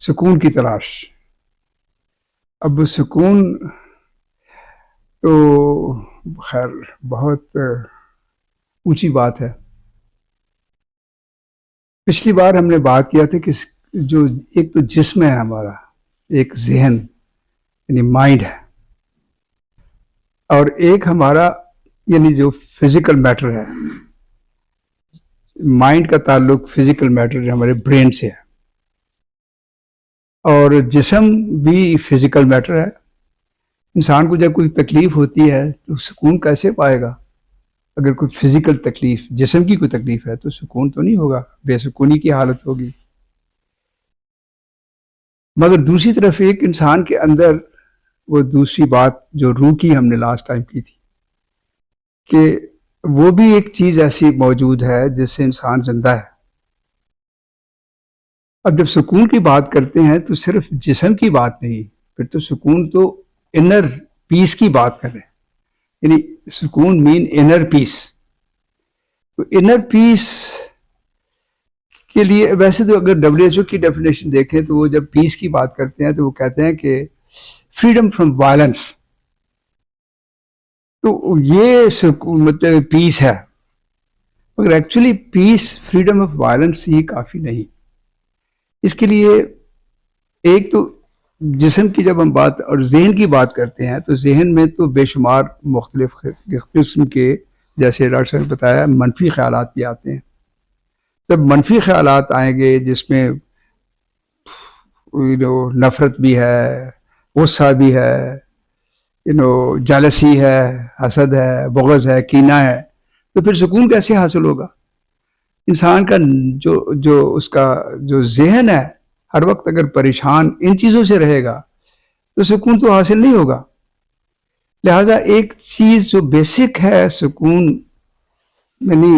سکون کی تلاش. اب سکون تو خیر بہت اونچی بات ہے. پچھلی بار ہم نے بات کیا تھا کہ جو ایک تو جسم ہے ہمارا، ایک ذہن یعنی مائنڈ ہے، اور ایک ہمارا یعنی جو فزیکل میٹر ہے. مائنڈ کا تعلق فزیکل میٹر ہمارے برین سے ہے، اور جسم بھی فزیکل میٹر ہے. انسان کو جب کوئی تکلیف ہوتی ہے تو سکون کیسے پائے گا؟ اگر کوئی فزیکل تکلیف، جسم کی کوئی تکلیف ہے تو سکون تو نہیں ہوگا، بے سکونی کی حالت ہوگی. مگر دوسری طرف ایک انسان کے اندر وہ دوسری بات جو روح کی ہم نے لاسٹ ٹائم کی تھی کہ وہ بھی ایک چیز ایسی موجود ہے جس سے انسان زندہ ہے. اب جب سکون کی بات کرتے ہیں تو صرف جسم کی بات نہیں، پھر تو سکون تو انر پیس کی بات کر رہے ہیں. یعنی سکون مین انر پیس. تو انر پیس کے لیے ویسے تو اگر WHO کی ڈیفینیشن دیکھیں تو وہ جب پیس کی بات کرتے ہیں تو وہ کہتے ہیں کہ فریڈم فرام وائلنس. تو یہ مطلب پیس ہے، مگر actually peace freedom of violence ہی کافی نہیں. اس کے لیے ایک تو جسم کی جب ہم بات اور ذہن کی بات کرتے ہیں تو ذہن میں تو بے شمار مختلف قسم کے، جیسے ڈاکٹر صاحب نے بتایا، منفی خیالات بھی آتے ہیں. جب منفی خیالات آئیں گے جس میں نفرت بھی ہے، غصہ بھی ہے، جالسی ہے، حسد ہے، بغض ہے، کینہ ہے، تو پھر سکون کیسے حاصل ہوگا؟ انسان کا جو اس کا جو ذہن ہے ہر وقت اگر پریشان ان چیزوں سے رہے گا تو سکون تو حاصل نہیں ہوگا. لہذا ایک چیز جو بیسک ہے سکون یعنی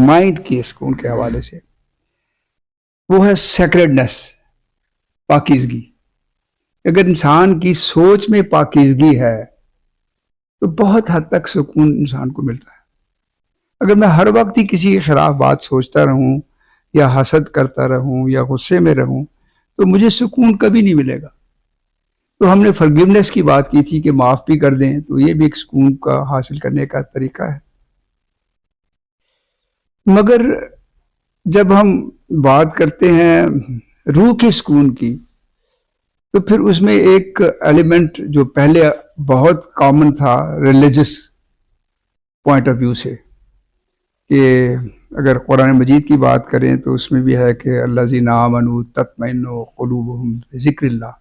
مائنڈ کی سکون کے حوالے سے، وہ ہے سیکریڈنس، پاکیزگی. اگر انسان کی سوچ میں پاکیزگی ہے تو بہت حد تک سکون انسان کو ملتا ہے. اگر میں ہر وقت ہی کسی کے خلاف بات سوچتا رہوں یا حسد کرتا رہوں یا غصے میں رہوں تو مجھے سکون کبھی نہیں ملے گا. تو ہم نے فرگیونیس کی بات کی تھی کہ معاف بھی کر دیں، تو یہ بھی ایک سکون کا حاصل کرنے کا طریقہ ہے. مگر جب ہم بات کرتے ہیں روح کی سکون کی تو پھر اس میں ایک ایلیمنٹ جو پہلے بہت کامن تھا ریلیجس پوائنٹ آف ویو سے، کہ اگر قرآن مجید کی بات کریں تو اس میں بھی ہے کہ الذین آمنوا تطمئن قلوبہم بذکر اللہ،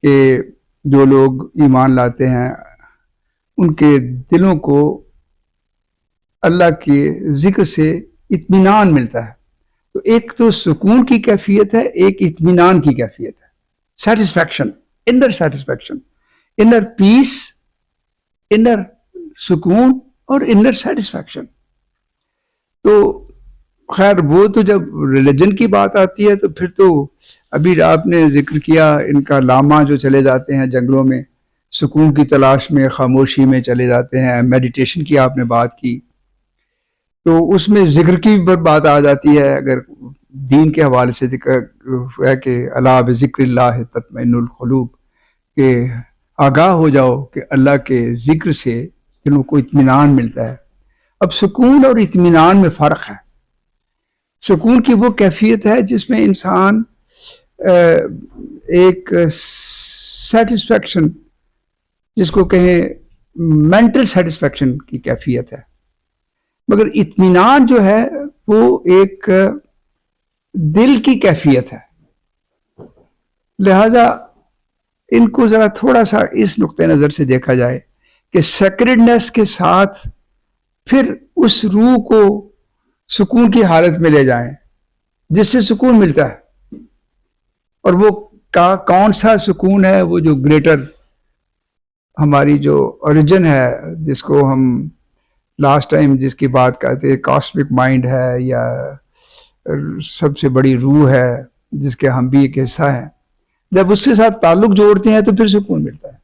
کہ جو لوگ ایمان لاتے ہیں ان کے دلوں کو اللہ کے ذکر سے اطمینان ملتا ہے. تو ایک تو سکون کی کیفیت ہے، ایک اطمینان کی کیفیت ہے، سیٹسفیکشن، انر سیٹسفیکشن، انر پیس، انر سکون اور انر سیٹسفیکشن. تو خیر وہ تو جب ریلیجن کی بات آتی ہے تو پھر تو ابھی آپ نے ذکر کیا ان کا لاما جو چلے جاتے ہیں جنگلوں میں سکون کی تلاش میں، خاموشی میں چلے جاتے ہیں. میڈیٹیشن کی آپ نے بات کی تو اس میں ذکر کی بات آ جاتی ہے. اگر دین کے حوالے سے ذکر ہے کہ الا بذکر اللہ تطمئن القلوب، کہ آگاہ ہو جاؤ کہ اللہ کے ذکر سے دلوں کو اطمینان ملتا ہے. اب سکون اور اطمینان میں فرق ہے. سکون کی وہ کیفیت ہے جس میں انسان ایک سیٹسفیکشن، جس کو کہیں مینٹل سیٹسفیکشن کی کیفیت ہے. مگر اطمینان جو ہے وہ ایک دل کی کیفیت ہے. لہذا ان کو ذرا تھوڑا سا اس نقطہ نظر سے دیکھا جائے کہ سیکریڈنس کے ساتھ پھر اس روح کو سکون کی حالت میں لے جائیں جس سے سکون ملتا ہے. اور وہ کون سا سکون ہے؟ وہ جو گریٹر ہماری جو اوریجن ہے، جس کو ہم لاسٹ ٹائم جس کی بات کرتے ہیں کاسمک مائنڈ ہے یا سب سے بڑی روح ہے جس کے ہم بھی ایک حصہ ہیں. جب اس کے ساتھ تعلق جوڑتے ہیں تو پھر سکون ملتا ہے،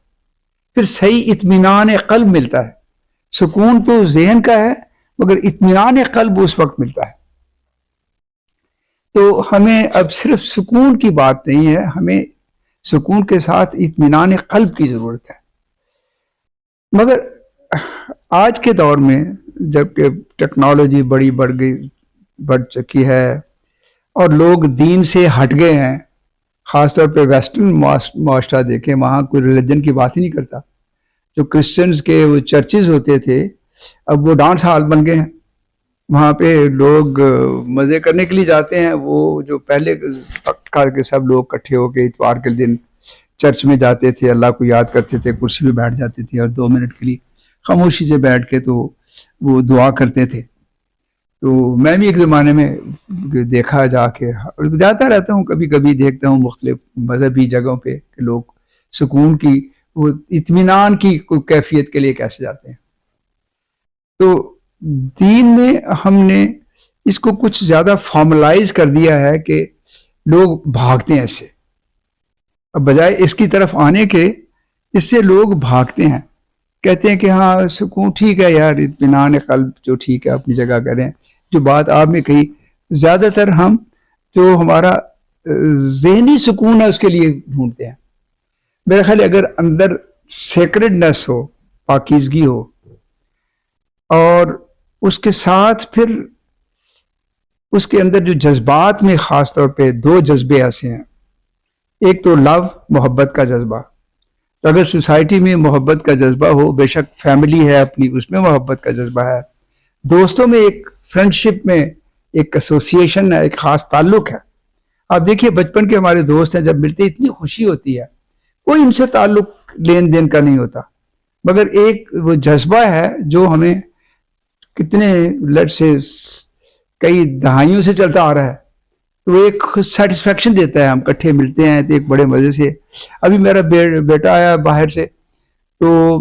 پھر صحیح اطمینان قلب ملتا ہے. سکون تو ذہن کا ہے مگر اطمینان قلب اس وقت ملتا ہے. تو ہمیں اب صرف سکون کی بات نہیں ہے، ہمیں سکون کے ساتھ اطمینان قلب کی ضرورت ہے. مگر آج کے دور میں جب کہ ٹیکنالوجی بڑھ چکی ہے اور لوگ دین سے ہٹ گئے ہیں، خاص طور پہ ویسٹرن معاشرہ دیکھیں، وہاں کوئی ریلیجن کی بات ہی نہیں کرتا. جو کرسچنز کے وہ چرچز ہوتے تھے اب وہ ڈانس ہال بن گئے ہیں، وہاں پہ لوگ مزے کرنے کے لیے جاتے ہیں. وہ جو پہلے کے سب لوگ اکٹھے ہو کے اتوار کے دن چرچ میں جاتے تھے، اللہ کو یاد کرتے تھے، کرسی پہ بیٹھ جاتے تھے اور 2 منٹ کے لیے خاموشی سے بیٹھ کے تو وہ دعا کرتے تھے. تو میں بھی ایک زمانے میں دیکھا جا کے جاتا رہتا ہوں، کبھی کبھی دیکھتا ہوں مختلف مذہبی جگہوں پہ کہ لوگ سکون کی، وہ اطمینان کی کوئی کیفیت کے لیے کیسے جاتے ہیں. تو دین میں ہم نے اس کو کچھ زیادہ فارملائز کر دیا ہے کہ لوگ بھاگتے ہیں اس سے، اب بجائے اس کی طرف آنے کے اس سے لوگ بھاگتے ہیں، کہتے ہیں کہ ہاں سکون ٹھیک ہے یار، اطمینان قلب جو ٹھیک ہے اپنی جگہ کریں. جو بات آپ نے کہی، زیادہ تر ہم جو ہمارا ذہنی سکون ہے اس کے لیے ڈھونڈتے ہیں. میرا خیال ہے اگر اندر سیکرڈنس ہو، پاکیزگی ہو، اور اس کے ساتھ پھر اس کے اندر جو جذبات میں خاص طور پہ 2 جذبے ایسے ہیں، ایک تو لو، محبت کا جذبہ. تو اگر سوسائٹی میں محبت کا جذبہ ہو، بے شک فیملی ہے اپنی، اس میں محبت کا جذبہ ہے، دوستوں میں ایک فرینڈشپ میں ایک ایسوسیشن ہے، ایک خاص تعلق ہے. آپ دیکھیے بچپن کے ہمارے دوست ہیں، جب ملتے اتنی خوشی ہوتی ہے، کوئی ان سے تعلق لین دین کا نہیں ہوتا، مگر ایک وہ جذبہ ہے جو ہمیں کتنے لیٹ سے کئی دہائیوں سے چلتا آ رہا ہے. تو ایک سیٹسفیکشن دیتا ہے، ہم اکٹھے ملتے ہیں تو ایک بڑے مزے سے. ابھی میرا بیٹا آیا باہر سے، تو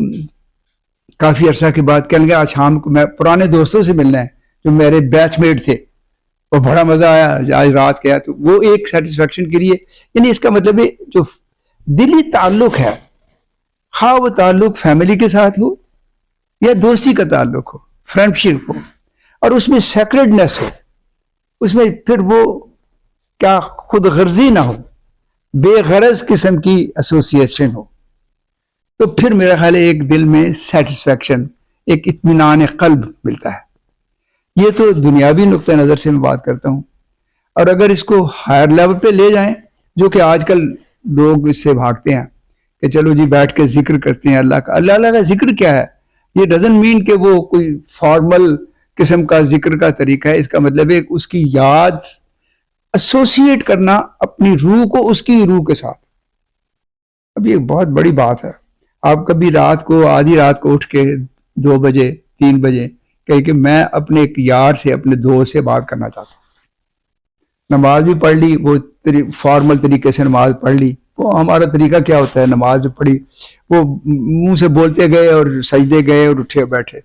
کافی عرصہ کے بعد کہنے لگا آج شام کو میں پرانے دوستوں سے ملنا ہے جو میرے بیچ میٹ تھے، اور بڑا مزہ آیا آج رات کیا. تو وہ ایک سیٹسفیکشن کے لیے، یعنی اس کا مطلب ہے جو دلی تعلق ہے، ہاں وہ تعلق فیملی کے ساتھ ہو یا دوستی کا تعلق ہو، فرینڈشپ ہو، اور اس میں سیکرڈنس ہو، اس میں پھر وہ کیا خود غرضی نہ ہو، بے غرض قسم کی ایسوسیشن ہو، تو پھر میرا خیال ہے ایک دل میں سیٹسفیکشن، ایک اطمینان قلب ملتا ہے. یہ تو دنیاوی نقطہ نظر سے میں بات کرتا ہوں. اور اگر اس کو ہائر لیول پہ لے جائیں، جو کہ آج کل لوگ اس سے بھاگتے ہیں کہ چلو جی بیٹھ کے ذکر کرتے ہیں اللہ کا. اللہ کا ذکر کیا ہے؟ یہ ڈزنٹ مین کہ وہ کوئی فارمل قسم کا ذکر کا طریقہ ہے. اس کا مطلب ہے اس کی یاد ایسوسیٹ کرنا اپنی روح کو اس کی روح کے ساتھ. اب یہ بہت بڑی بات ہے. آپ کبھی رات کو، آدھی رات کو اٹھ کے 2 بجے 3 بجے کہ میں اپنے ایک یار سے، اپنے دوست سے بات کرنا چاہتا ہوں، نماز بھی پڑھ لی، وہ فارمل طریقے سے نماز پڑھ لی. وہ ہمارا طریقہ کیا ہوتا ہے، نماز جو پڑھی وہ منہ سے بولتے گئے اور سجدے گئے اور اٹھے بیٹھے.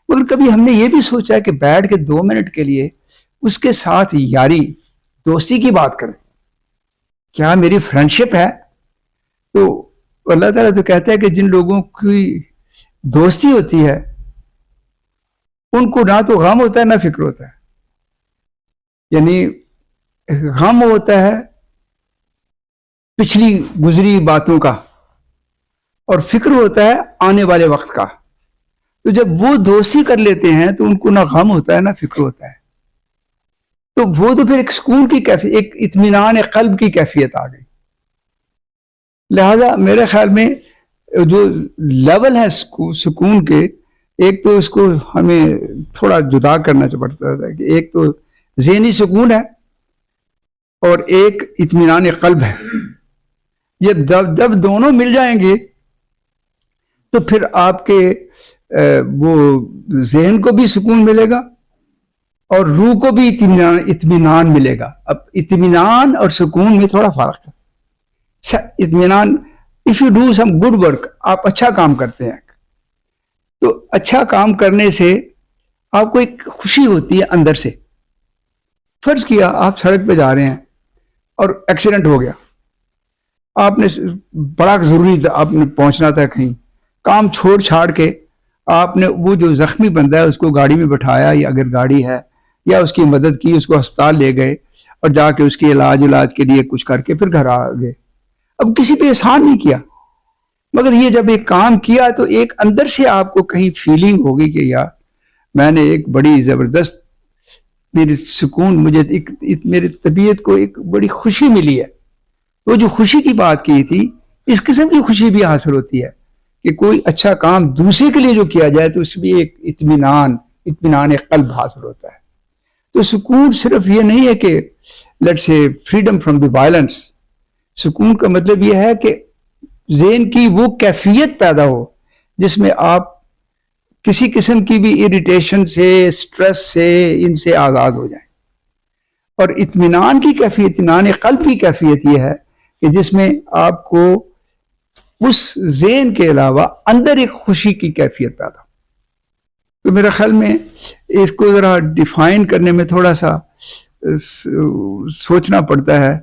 مگر کبھی ہم نے یہ بھی سوچا کہ بیٹھ کے 2 منٹ کے لیے اس کے ساتھ یاری دوستی کی بات کریں، کیا میری فرینڈشپ ہے؟ تو اللہ تعالیٰ تو کہتا ہے کہ جن لوگوں کی دوستی ہوتی ہے ان کو نہ تو غم ہوتا ہے نہ فکر ہوتا ہے. یعنی غم ہوتا ہے پچھلی گزری باتوں کا اور فکر ہوتا ہے آنے والے وقت کا. تو جب وہ دوستی کر لیتے ہیں تو ان کو نہ غم ہوتا ہے نہ فکر ہوتا ہے. تو وہ تو پھر ایک سکون کی کیفیت، ایک اطمینان قلب کی کیفیت آ گئی. لہذا میرے خیال میں جو لیول ہے سکون کے، ایک تو اس کو ہمیں تھوڑا جدا کرنا پڑتا ہے کہ ایک تو ذہنی سکون ہے اور ایک اطمینان قلب ہے. یہ جب دونوں مل جائیں گے تو پھر آپ کے وہ ذہن کو بھی سکون ملے گا اور روح کو بھی اطمینان ملے گا. اب اطمینان اور سکون میں تھوڑا فرق ہے. اطمینان، if you do some good work, آپ اچھا کام کرتے ہیں تو اچھا کام کرنے سے آپ کو ایک خوشی ہوتی ہے اندر سے. فرض کیا آپ سڑک پہ جا رہے ہیں اور ایکسیڈنٹ ہو گیا، آپ نے بڑا ضروری تھا، آپ نے پہنچنا تھا کہیں، کام چھوڑ چھاڑ کے آپ نے وہ جو زخمی بندہ ہے اس کو گاڑی میں بٹھایا، یا اگر گاڑی ہے، یا اس کی مدد کی، اس کو ہسپتال لے گئے. اور جا کے اس کے علاج کے لیے کچھ کر کے پھر گھر آ گئے. اب کسی پہ احسان نہیں کیا, مگر یہ جب ایک کام کیا تو ایک اندر سے آپ کو کہیں فیلنگ ہوگی کہ یار میں نے ایک بڑی زبردست, میری سکون, مجھے میری طبیعت کو ایک بڑی خوشی ملی ہے. وہ جو خوشی کی بات کی تھی, اس قسم کی خوشی بھی حاصل ہوتی ہے کہ کوئی اچھا کام دوسرے کے لیے جو کیا جائے تو اس میں ایک اطمینان قلب حاصل ہوتا ہے. تو سکون صرف یہ نہیں ہے کہ let's say freedom from the violence. سکون کا مطلب یہ ہے کہ ذہن کی وہ کیفیت پیدا ہو جس میں آپ کسی قسم کی بھی اریٹیشن سے, سٹریس سے, ان سے آزاد ہو جائیں. اور اطمینان کی کیفیت, اطمینان قلب کی کیفیت یہ ہے کہ جس میں آپ کو اس ذہن کے علاوہ اندر ایک خوشی کی کیفیت پیدا ہو. تو میرے خیال میں اس کو ذرا ڈیفائن کرنے میں تھوڑا سا سوچنا پڑتا ہے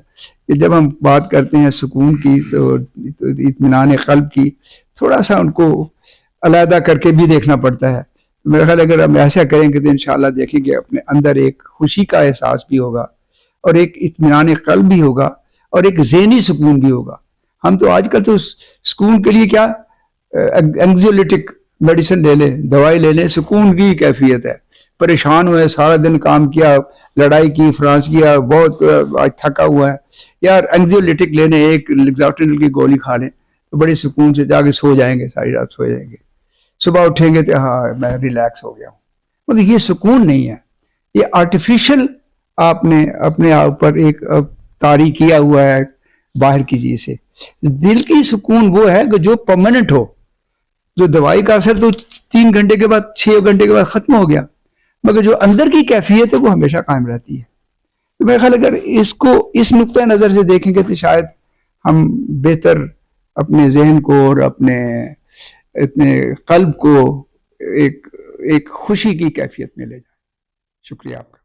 کہ جب ہم بات کرتے ہیں سکون کی تو اطمینان قلب کی تھوڑا سا ان کو علیحدہ کر کے بھی دیکھنا پڑتا ہے. میرا خیال اگر ہم ایسا کریں گے تو انشاءاللہ دیکھیں گے اپنے اندر ایک خوشی کا احساس بھی ہوگا اور ایک اطمینان قلب بھی ہوگا اور ایک ذہنی سکون بھی ہوگا. ہم تو آج کل تو سکون کے لیے کیا اینگزیولیٹک میڈیسن لے لیں, دوائی لے لیں, سکون کی کیفیت ہے. پریشان ہوئے, سارا دن کام کیا, لڑائی کی, فرانس کیا, بہت آج تھکا ہوا ہے, یار اینگزیولیٹک لے لیں, ایک لیگزاٹنل کی گولی کھا لیں تو بڑے سکون سے جا کے سو جائیں گے, ساری رات سو جائیں گے, صبح اٹھیں گے تو ہاں میں ریلیکس ہو گیا ہوں. مطلب یہ سکون نہیں ہے, یہ آرٹیفیشل آپ نے اپنے آپ پر ایک طاری کیا ہوا ہے باہر کی چیز سے. دل کی سکون وہ ہے کہ جو پرماننٹ ہو, جو دوائی کا اثر تو 3 گھنٹے کے بعد 6 گھنٹے کے بعد ختم ہو گیا, مگر جو اندر کی کیفیت ہے وہ ہمیشہ قائم رہتی ہے. تو میرے خیال اگر اس کو اس نقطۂ نظر سے دیکھیں گے تو شاید ہم بہتر اپنے ذہن کو اور اپنے قلب کو ایک خوشی کی کیفیت میں لے جائیں. شکریہ آپ کا.